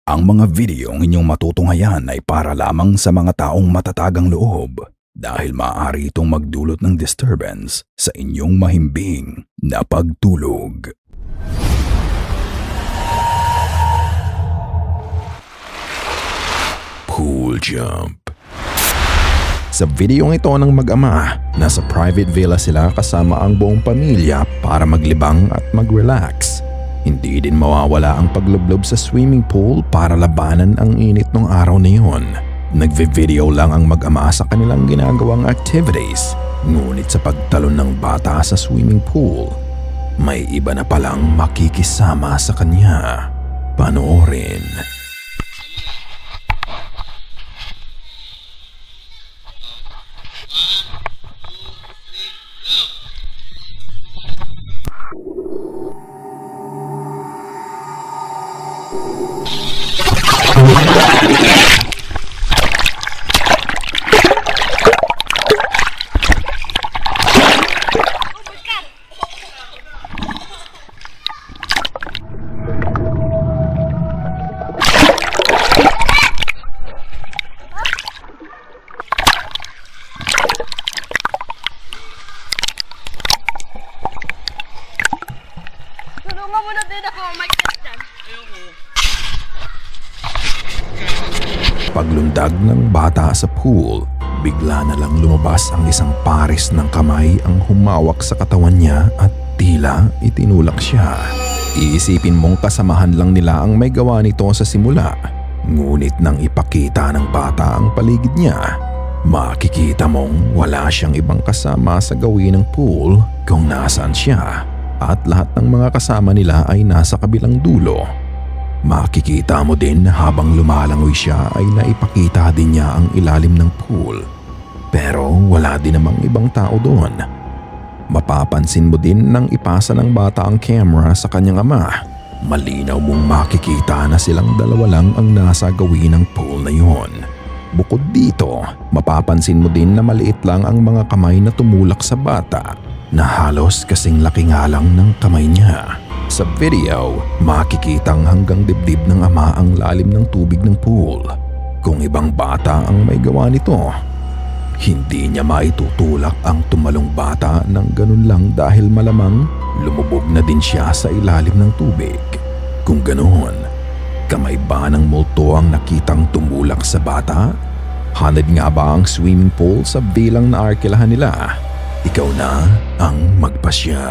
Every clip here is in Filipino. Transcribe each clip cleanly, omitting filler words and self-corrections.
Ang mga videong inyong matutunghayan ay para lamang sa mga taong matatagang loob dahil maaari itong magdulot ng disturbance sa inyong mahimbing na pagtulog. Pool Jump. Sa videong ito ng mag-ama, nasa private villa sila kasama ang buong pamilya para maglibang at mag-relax. Hindi din mawawala ang paglublob sa swimming pool para labanan ang init ng araw na yun. Nagve-video lang ang mag-ama sa kanilang ginagawang activities, ngunit sa pagtalon ng bata sa swimming pool, may iba na palang makikisama sa kanya. Panoorin. Tulungan mo na din ako, Mike Christian. Paglundag ng bata sa pool, bigla na lang lumabas ang isang pares ng kamay ang humawak sa katawan niya at tila itinulak siya. Iisipin mong kasamahan lang nila ang may gawa nito sa simula, ngunit nang ipakita ng bata ang paligid niya, makikita mong wala siyang ibang kasama sa gawin ng pool kung nasaan siya at lahat ng mga kasama nila ay nasa kabilang dulo. Makikita mo din habang lumalangoy siya ay naipakita din niya ang ilalim ng pool. Pero wala din namang ibang tao doon. Mapapansin mo din nang ipasa ng bata ang camera sa kanyang ama. Malinaw mong makikita na silang dalawa lang ang nasa gawin ng pool na yon. Bukod dito, mapapansin mo din na maliit lang ang mga kamay na tumulak sa bata na halos kasing laki nga lang ng kamay niya. Sa video, makikitang hanggang dibdib ng ama ang lalim ng tubig ng pool. Kung ibang bata ang may gawa nito, hindi niya maitutulak ang tumalong bata ng ganun lang dahil malamang lumubog na din siya sa ilalim ng tubig. Kung ganoon, kamay ba ng multo ang nakitang tumulak sa bata? Hanad nga ba ang swimming pool sa bilang na arkilahan nila? Ikaw na ang magpasya.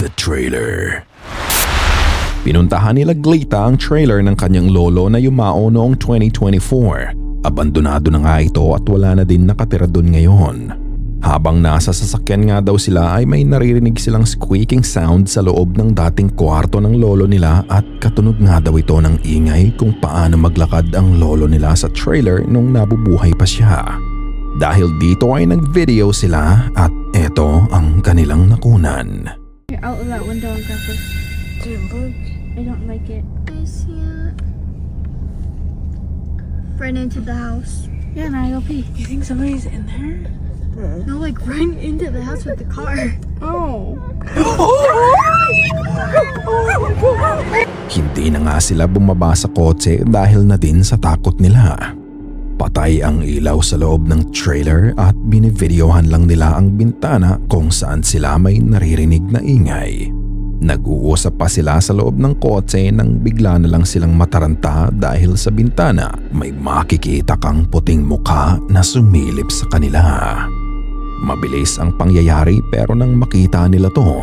The trailer. Pinuntahan nila Glita ang trailer ng kanyang lolo na yumao noong 2024. Abandonado na nga ito at wala na din nakatira doon ngayon. Habang nasa sasakyan nga daw sila ay may naririnig silang squeaking sound sa loob ng dating kwarto ng lolo nila at katunog nga daw ito ng ingay kung paano maglakad ang lolo nila sa trailer nung nabubuhay pa siya. Dahil dito ay nag-video sila at eto ang kanilang nakunan. You're out of that window and grab this. Dude, look. I don't like it. I see it. Right into the house. Yeah, now go pee. You think somebody's in there? No, like right into the house with the car. Oh. Hindi na nga sila bumaba sa kotse dahil na din sa takot nila. Patay ang ilaw sa loob ng trailer at binivideohan lang nila ang bintana kung saan sila may naririnig na ingay. Nag-uusap pa sila sa loob ng kotse nang bigla na lang silang mataranta dahil sa bintana may makikita kang puting mukha na sumilip sa kanila. Mabilis ang pangyayari pero nang makita nila to,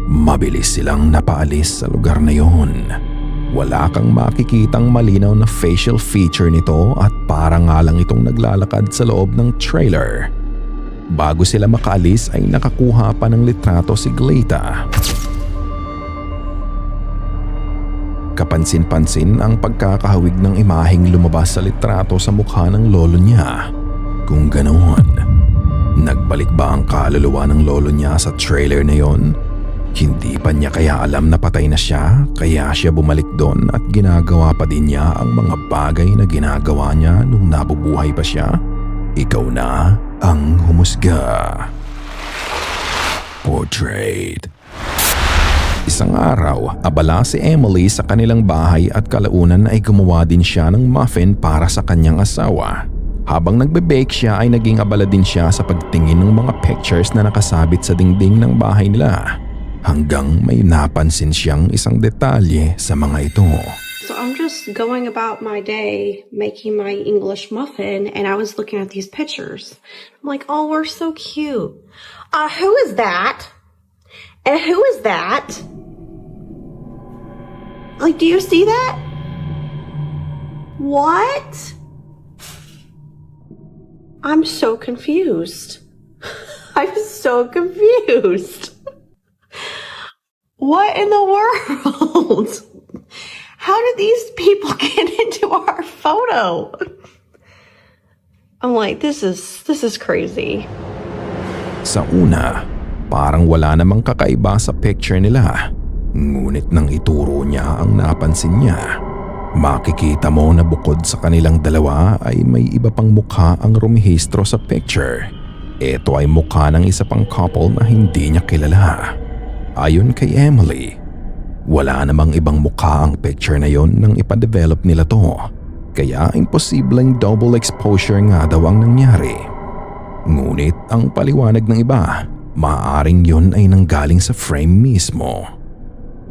mabilis silang napaalis sa lugar na yun. Wala kang makikitang malinaw na facial feature nito at parang nga lang itong naglalakad sa loob ng trailer. Bago sila makaalis ay nakakuha pa ng litrato si Glita. Kapansin-pansin ang pagkakahawig ng imaheng lumabas sa litrato sa mukha ng lolo niya. Kung ganoon, nagbalik ba ang kaluluwa ng lolo niya sa trailer na yon? Hindi pa niya kaya alam na patay na siya, kaya siya bumalik doon at ginagawa pa din niya ang mga bagay na ginagawa niya nung nabubuhay pa siya? Ikaw na ang humusga. Portrait. Isang araw, abala si Emily sa kanilang bahay at kalaunan ay gumawa din siya ng muffin para sa kanyang asawa. Habang nagbe-bake siya ay naging abala din siya sa pagtingin ng mga pictures na nakasabit sa dingding ng bahay nila. Hanggang may napansin siyang isang detalye sa mga ito. So I'm just going about my day making my English muffin, and I was looking at these pictures. I'm like, oh, we're so cute. Who is that? And who is that? Like, do you see that? What? I'm so confused. I'm so confused. What in the world? How did these people get into our photo? I'm like, this is crazy. Sa una, parang wala namang kakaiba sa picture nila. Ngunit nang ituro niya ang napansin niya, makikita mo na bukod sa kanilang dalawa ay may iba pang mukha ang rumihistro sa picture. Ito ay mukha ng isa pang couple na hindi niya kilala. Ayon kay Emily, wala namang ibang mukha ang picture na yon nang ipadevelop nila to. Kaya imposibleng double exposure nga daw ang nangyari. Ngunit ang paliwanag ng iba, maaaring yon ay nanggaling sa frame mismo.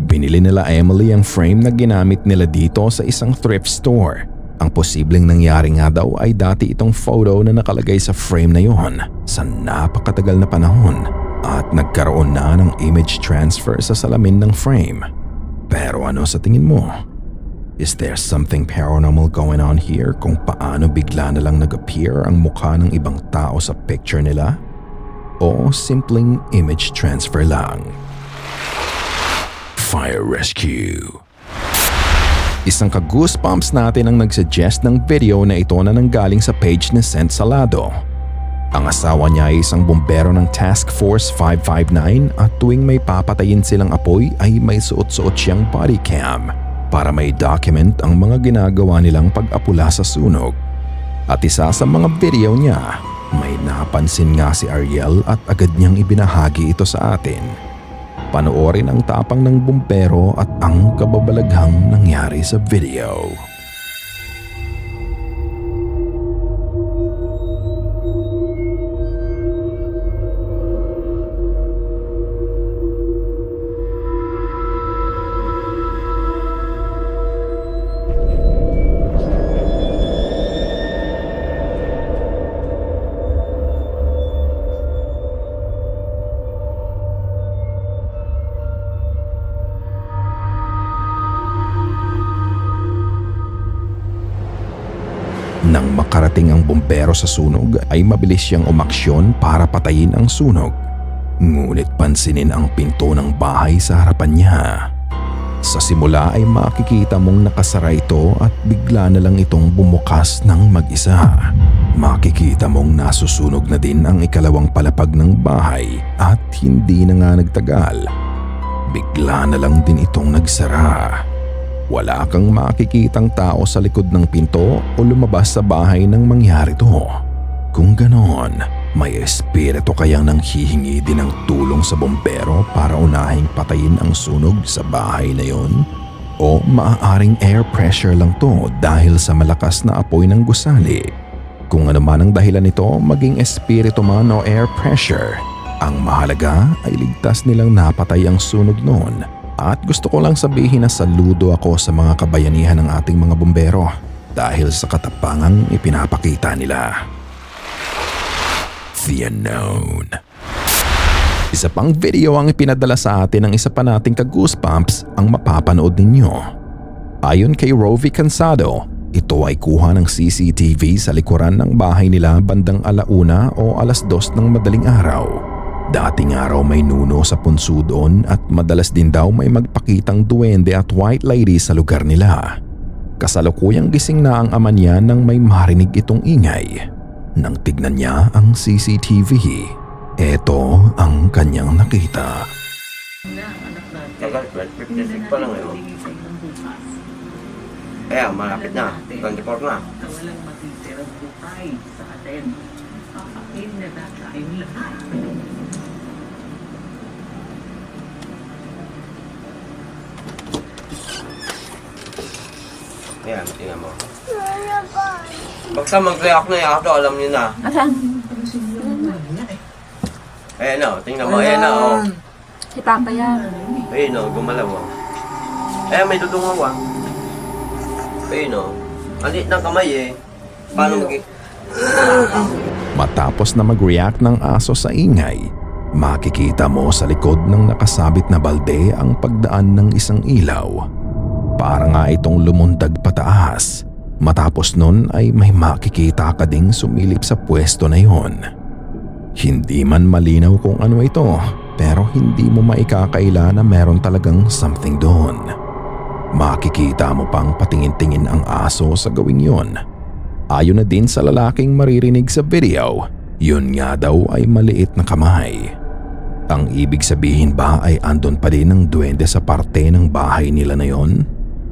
Binili nila Emily ang frame na ginamit nila dito sa isang thrift store. Ang posibleng nangyari nga daw ay dati itong photo na nakalagay sa frame na yon sa napakatagal na panahon at nagkaroon na ng image transfer sa salamin ng frame. Pero ano sa tingin mo? Is there something paranormal going on here kung paano bigla na lang nag-appear ang mukha ng ibang tao sa picture nila? O simpleng image transfer lang? Fire Rescue. Isang ka-goosebumps natin ang nagsuggest ng video na ito na nanggaling sa page ni Sent Salado. Ang asawa niya ay isang bumbero ng Task Force 559 at tuwing may papatayin silang apoy ay may suot-suot siyang body cam para may document ang mga ginagawa nilang pag-apula sa sunog. At isa sa mga video niya, may napansin nga si Ariel at agad niyang ibinahagi ito sa atin. Panoorin ang tapang ng bumbero at ang kababalaghang nangyari sa video. Nang makarating ang bumbero sa sunog ay mabilis siyang umaksyon para patayin ang sunog. Ngunit pansinin ang pinto ng bahay sa harapan niya. Sa simula ay makikita mong nakasara ito at bigla na lang itong bumukas ng mag-isa. Makikita mong nasusunog na din ang ikalawang palapag ng bahay at hindi na nga nagtagal. Bigla na lang din itong nagsara. Wala kang makikitang tao sa likod ng pinto o lumabas sa bahay nang mangyari to. Kung ganon, may espiritu kayang nanghihingi din ng tulong sa bombero para unahing patayin ang sunog sa bahay na yon? O maaaring air pressure lang to dahil sa malakas na apoy ng gusali? Kung ano man ang dahilan nito, maging espiritu man o air pressure, ang mahalaga ay ligtas nilang napatay ang sunog noon. At gusto ko lang sabihin na saludo ako sa mga kabayanihan ng ating mga bombero dahil sa katapangang ipinapakita nila. The Unknown. Isa pang video ang ipinadala sa atin ng isa pa nating ka-goosebumps ang mapapanood ninyo. Ayon kay Rovi Cansado, ito ay kuha ng CCTV sa likuran ng bahay nila bandang 1:00 o 2:00 ng madaling araw. Dating araw may nuno sa punso doon at madalas din daw may magpakitang duwende at white lady sa lugar nila. Kasalukuyang gising na ang ama niya nang may marinig itong ingay. Nang tignan niya ang CCTV, eto ang kanyang nakita. Tagal, 12:56 pa lang yun. Kaya malapit na, 24 na. Walang matitirang buhay sa atin. Akin na dakain lahat. Ayan, tingnan mo. Basta mag-react na yung ato, alam niyo na. Asan? Ayan o, tingnan mo. Ayan na o. Si Papa yan. Ayun o, gumalaw o. Ayan, may dudungaw ah. Ayun o. Ang liit ng kamay eh. Paano mag- Matapos na mag-react ng aso sa ingay, makikita mo sa likod ng nakasabit na balde ang pagdaan ng isang ilaw. Para nga itong lumundag pataas. Matapos nun ay may makikita ka ding sumilip sa pwesto na yon. Hindi man malinaw kung ano ito, pero hindi mo maikakaila na meron talagang something doon. Makikita mo pang patingin-tingin ang aso sa gawing yon. Ayon na din sa lalaking maririnig sa video, yun nga daw ay maliit na kamay. Ang ibig sabihin ba ay andon pa din ang duwende sa parte ng bahay nila na yon?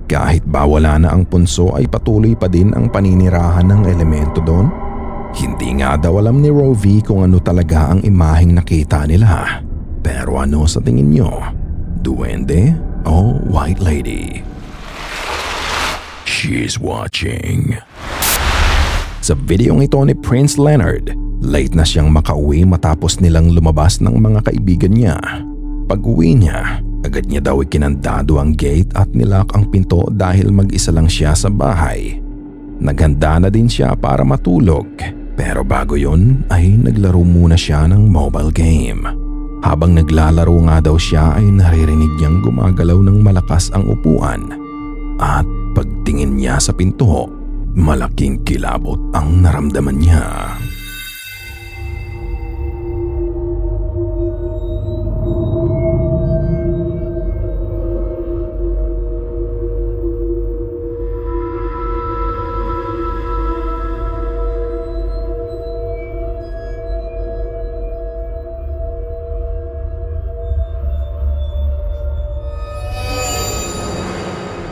Kahit ba wala na ang punso ay patuloy pa din ang paninirahan ng elemento doon? Hindi nga daw alam ni Rovi kung ano talaga ang imaheng nakita nila. Pero ano sa tingin nyo? Duwende o White Lady? She's watching. Sa videong ito ni Prince Leonard, late na siyang makauwi matapos nilang lumabas ng mga kaibigan niya. Pag-uwi niya, agad niya daw ikinandado ang gate at nilock ang pinto dahil mag-isa lang siya sa bahay. Naghanda na din siya para matulog, pero bago yun ay naglaro muna siya ng mobile game. Habang naglalaro nga daw siya ay naririnig niyang gumagalaw ng malakas ang upuan. At pagtingin niya sa pinto, malaking kilabot ang naramdaman niya.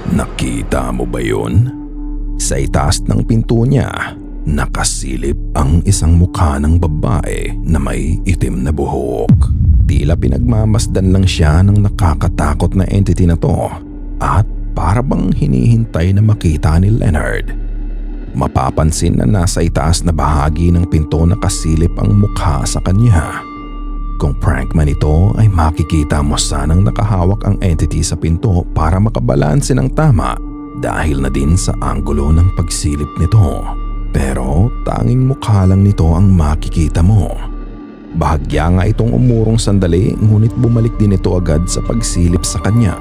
Nakita mo ba yun? Sa itaas ng pinto niya, nakasilip ang isang mukha ng babae na may itim na buhok. Tila pinagmamasdan lang siya ng nakakatakot na entity na to at para bang hinihintay na makita ni Leonard. Mapapansin na nasa itaas na bahagi ng pinto nakasilip ang mukha sa kanya. Kung prank man ito ay makikita mo sanang nakahawak ang entity sa pinto para makabalanse ng tama dahil na din sa anggulo ng pagsilip nito. Pero tanging mukha lang nito ang makikita mo. Bahagya nga itong umurong sandali ngunit bumalik din ito agad sa pagsilip sa kanya.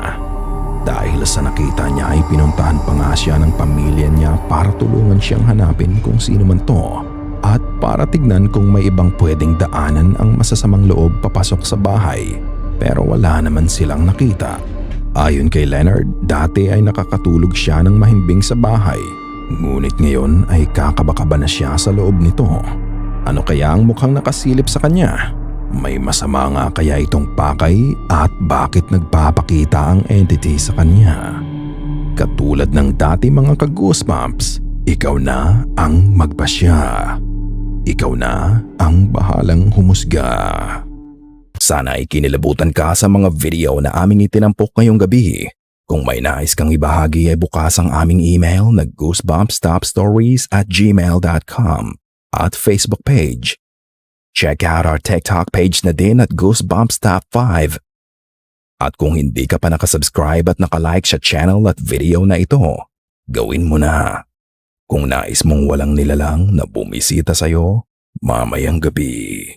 Dahil sa nakita niya ay pinuntahan pa nga siya ng pamilya niya para tulungan siyang hanapin kung sino man to. At para tignan kung may ibang pwedeng daanan ang masasamang loob papasok sa bahay. Pero wala naman silang nakita. Ayon kay Leonard, dati ay nakakatulog siya ng mahimbing sa bahay. Ngunit ngayon ay kakabakaba na siya sa loob nito. Ano kaya ang mukhang nakasilip sa kanya? May masama nga kaya itong pakay at bakit nagpapakita ang entity sa kanya? Katulad ng dati mga ka-goosebumps, ikaw na ang magpasya. Ikaw na ang bahalang humusga. Sana ay kinilabutan ka sa mga video na aming itinampok ngayong gabi. Kung may nais kang ibahagi ay bukas ang aming email na goosebumpstopstories@gmail.com at Facebook page. Check out our TikTok page na din at goosebumps.top5. At kung hindi ka pa nakasubscribe at nakalike sa channel at video na ito, gawin mo na. Kung nais mong walang nilalang na bumisita sa'yo mamayang gabi.